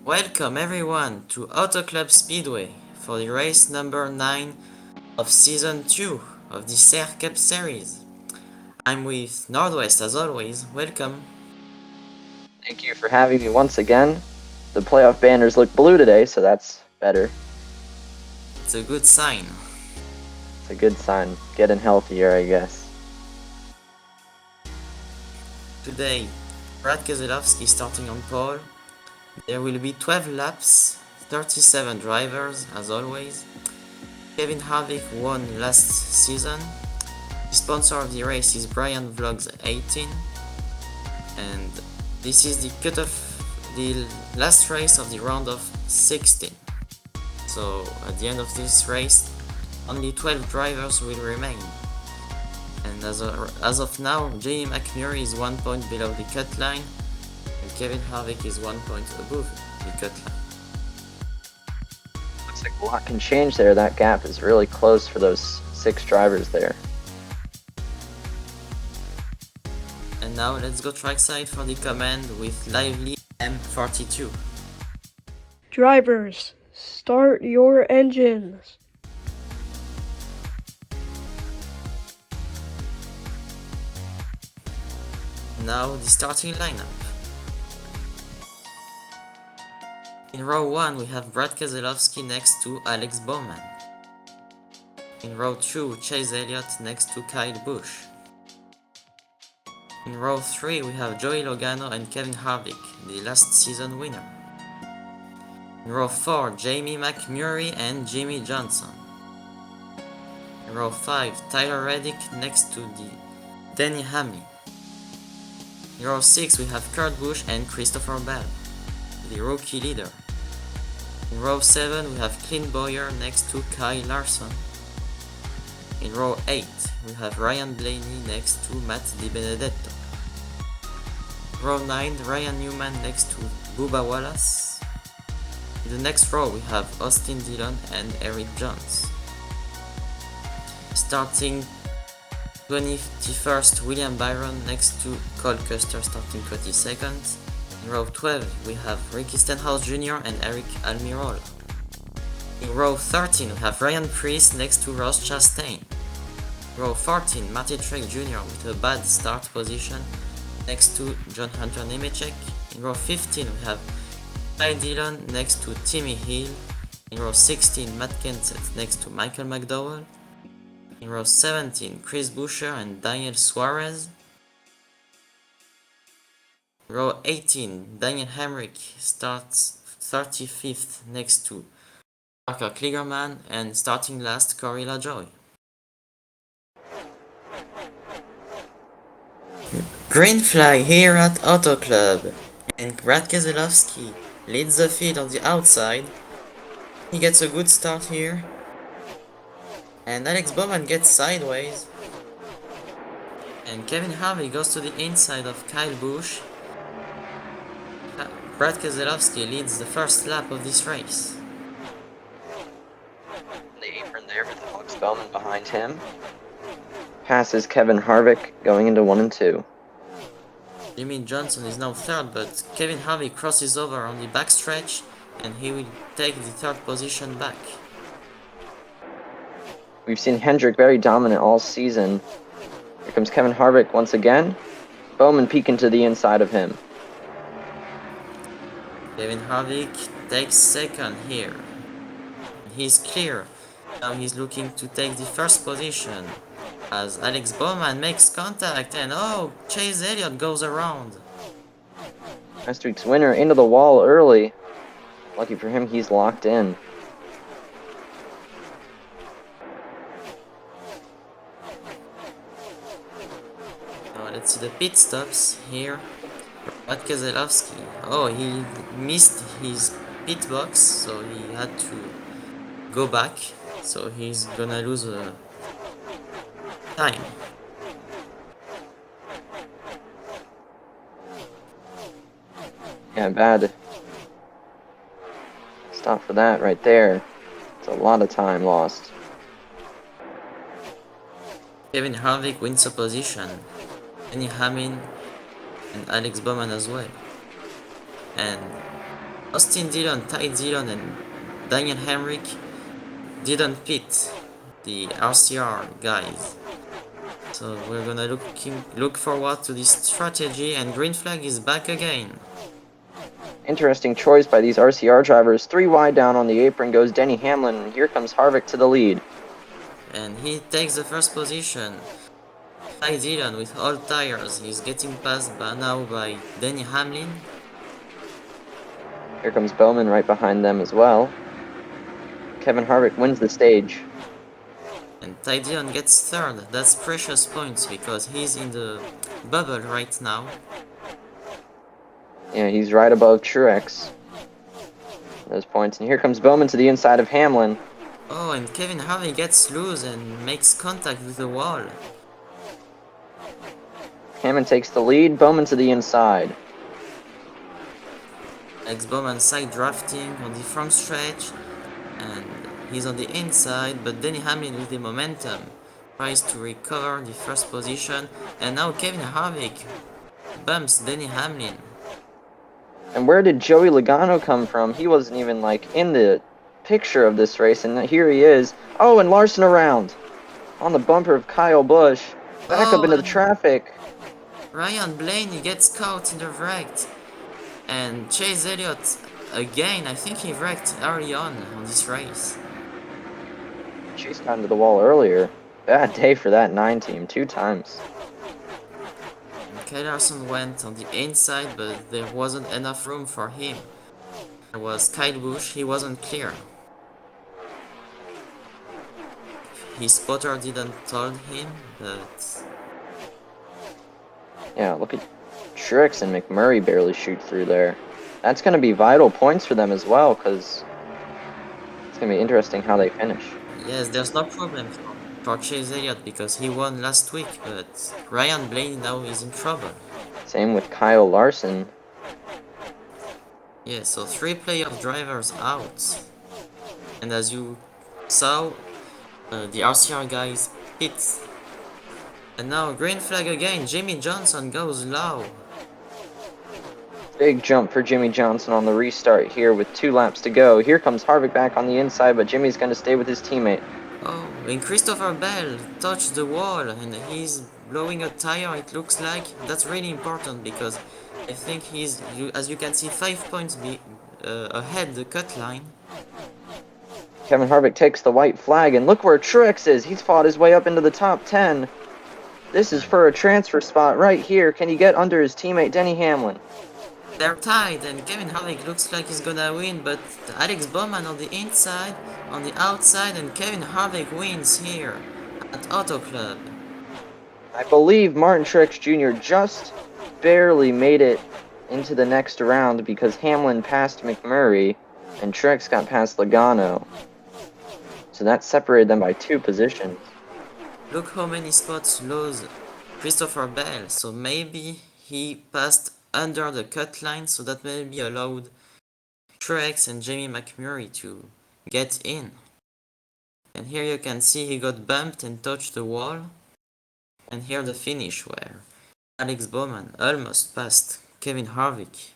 Welcome everyone to Auto Club Speedway for the race number 9 of Season 2 of the Serre Cup Series. I'm with Northwest as always, welcome. Thank you for having me once again. The playoff banners look blue today, so that's better. It's a good sign. It's a good sign. Getting healthier, I guess. Today, Brad Keselowski starting on pole. There will be 12 laps, 37 drivers as always. Kevin Harvick won last season. The sponsor of the race is Brian Vlogs 18. And this is the last race of the round of 16. So at the end of this race, only 12 drivers will remain. And as of now, Jamie McMurray is 1 point below the cut line, and Kevin Harvick is 1 point above the cut line. Looks like a lot can change there. That gap is really close for those 6 drivers there. And now let's go trackside for the command with Lively M42. Drivers, start your engines. Now the starting lineup. In row 1 we have Brad Keselowski next to Alex Bowman. In row 2 Chase Elliott next to Kyle Busch. In row 3 we have Joey Logano and Kevin Harvick, the last season winner. In row 4 Jamie McMurray and Jimmy Johnson. In row 5 Tyler Reddick next to Denny Hamlin. In row 6 we have Kurt Busch and Christopher Bell, the rookie leader. In row 7 we have Clint Bowyer next to Kyle Larson. In row 8 we have Ryan Blaney next to Matt DiBenedetto. Row 9 Ryan Newman next to Bubba Wallace. In the next row we have Austin Dillon and Eric Jones. Starting 21st William Byron next to Cole Custer starting 22nd. In row 12 we have Ricky Stenhouse Jr. and Eric Almirola. In row 13 we have Ryan Preece next to Ross Chastain. In row 14 Martin Truex Jr. with a bad start position next to John Hunter Nemechek. In row 15 we have Ty Dillon next to Timmy Hill. In row 16 Matt Kenseth next to Michael McDowell. In row 17 Chris Buescher and Daniel Suarez. In row 18 Daniel Hemrick starts 35th next to Parker Kligerman, and starting last Corey LaJoie. Green flag here at Auto Club, and Brad Keselowski leads the field on the outside. He gets a good start here, and Alex Bowman gets sideways, and Kevin Harvick goes to the inside of Kyle Busch. Brad Keselowski leads the first lap of this race. The apron there with Alex Bowman behind him. Passes Kevin Harvick going into 1 and 2. Jimmy Johnson is now third, but Kevin Harvick crosses over on the backstretch and he will take the third position back. We've seen Hendrick very dominant all season. Here comes Kevin Harvick once again. Bowman peeking to the inside of him. Kevin Harvick takes second here. He's clear. Now he's looking to take the first position as Alex Bowman makes contact, and Chase Elliott goes around. Last week's winner into the wall early. Lucky for him, he's locked in. Now let's see the pit stops here. Brad Keselowski. He missed his pit box, so he had to go back. So he's gonna lose time. Yeah, bad stop for that right there. It's a lot of time lost. Kevin Harvick wins a position. Denny Hamlin and Alex Bowman as well. And Austin Dillon, Ty Dillon, and Daniel Hemrick didn't pit the RCR guys. So we're gonna look forward to this strategy, and green flag is back again. Interesting choice by these RCR drivers. 3 wide down on the apron goes Denny Hamlin, and here comes Harvick to the lead. And he takes the first position. Ty Dillon with all tires, he's getting passed by now by Denny Hamlin. Here comes Bowman right behind them as well. Kevin Harvick wins the stage. And Ty Dillon gets third. That's precious points because he's in the bubble right now. Yeah, he's right above Truex. Those points. And here comes Bowman to the inside of Hamlin. Oh, and Kevin Harvick gets loose and makes contact with the wall. Hamlin takes the lead. Bowman to the inside. Bowman side drafting on the front stretch, and he's on the inside, but Denny Hamlin with the momentum tries to recover the first position, and now Kevin Harvick bumps Denny Hamlin. And where did Joey Logano come from? He wasn't even like in the picture of this race, and here he is. Oh, and Larson around on the bumper of Kyle Busch. Back up into the traffic. Ryan Blaney gets caught in the wreck. And Chase Elliott, again, I think he wrecked early on this race. Chase got into the wall earlier. Bad day for that 9 team, 2 times. And Kyle Larson went on the inside, but there wasn't enough room for him. There was Kyle Busch, he wasn't clear. His spotter didn't told him, but... Yeah, look at Truex and McMurray barely shoot through there. That's going to be vital points for them as well, because it's going to be interesting how they finish. Yes, there's no problem for Chase Elliott because he won last week, but Ryan Blaney now is in trouble. Same with Kyle Larson. Yeah, so 3 playoff drivers out. And as you saw, the RCR guys pit. And now green flag again, Jimmy Johnson goes low. Big jump for Jimmy Johnson on the restart here with 2 laps to go. Here comes Harvick back on the inside, but Jimmy's going to stay with his teammate. Oh, and Christopher Bell touched the wall and he's blowing a tire, it looks like. That's really important because I think he's, as you can see, 5 points ahead the cut line. Kevin Harvick takes the white flag, and look where Truex is. He's fought his way up into the top 10. This is for a transfer spot right here. Can he get under his teammate Denny Hamlin? They're tied and Kevin Harvick looks like he's gonna win, but Alex Bowman on the inside, on the outside, and Kevin Harvick wins here at Auto Club. I believe Martin Truex Jr. just barely made it into the next round because Hamlin passed McMurray and Truex got past Logano. So that separated them by 2 positions. Look how many spots lost Christopher Bell, so maybe he passed under the cut line, so that maybe allowed Truex and Jamie McMurray to get in. And here you can see he got bumped and touched the wall. And here the finish where Alex Bowman almost passed Kevin Harvick.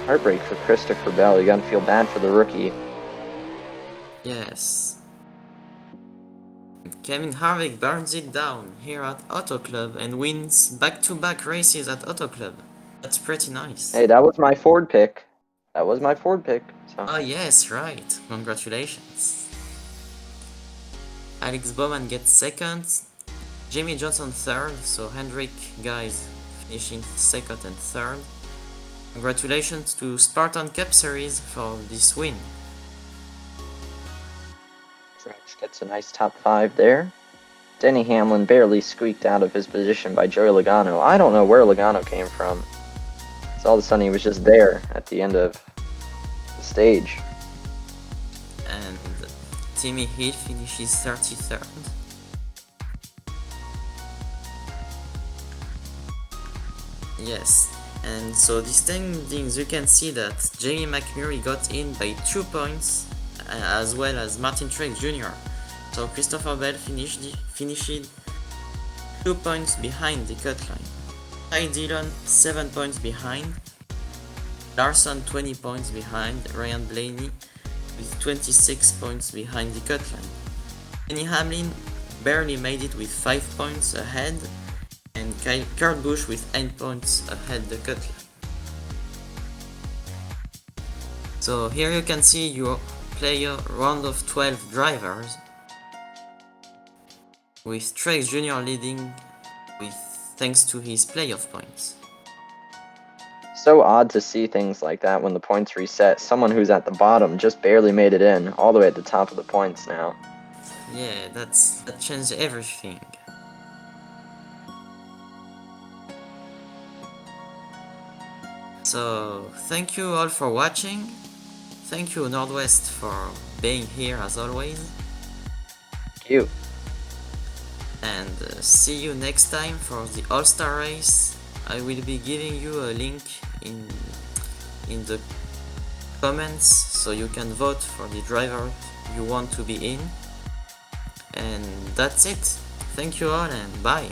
Heartbreak for Christopher Bell. You gotta feel bad for the rookie. Yes. Kevin Harvick burns it down here at Auto Club and wins back-to-back races at Auto Club. That's pretty nice. Hey, that was my Ford pick. That was my Ford pick. So. Oh yes, right. Congratulations. Alex Bowman gets second. Jimmy Johnson third. So Hendrick guys finishing second and third. Congratulations to Spartan Cup Series for this win. Truex gets a nice top 5 there. Denny Hamlin barely squeaked out of his position by Joey Logano. I don't know where Logano came from. So all of a sudden he was just there at the end of the stage. And Timmy Hill finishes 33rd. Yes, and so the standings, you can see that Jamie McMurray got in by 2 points, as well as Martin Truex Jr. So Christopher Bell finished 2 points behind the cut line. Ty Dillon 7 points behind. Larson 20 points behind, Ryan Blaney with 26 points behind the cut line. Denny Hamlin barely made it with 5 points ahead, and Kurt Busch with 8 points ahead the cut line. So here you can see your player round of 12 drivers, with Truex Jr. leading thanks to his playoff points. So odd to see things like that when the points reset. Someone who's at the bottom just barely made it in, all the way at the top of the points now. Yeah, that changed everything. So thank you all for watching. Thank you Northwest for being here as always. Thank you. And see you next time for the All-Star race. I will be giving you a link in the comments so you can vote for the driver you want to be in. And that's it. Thank you all and bye.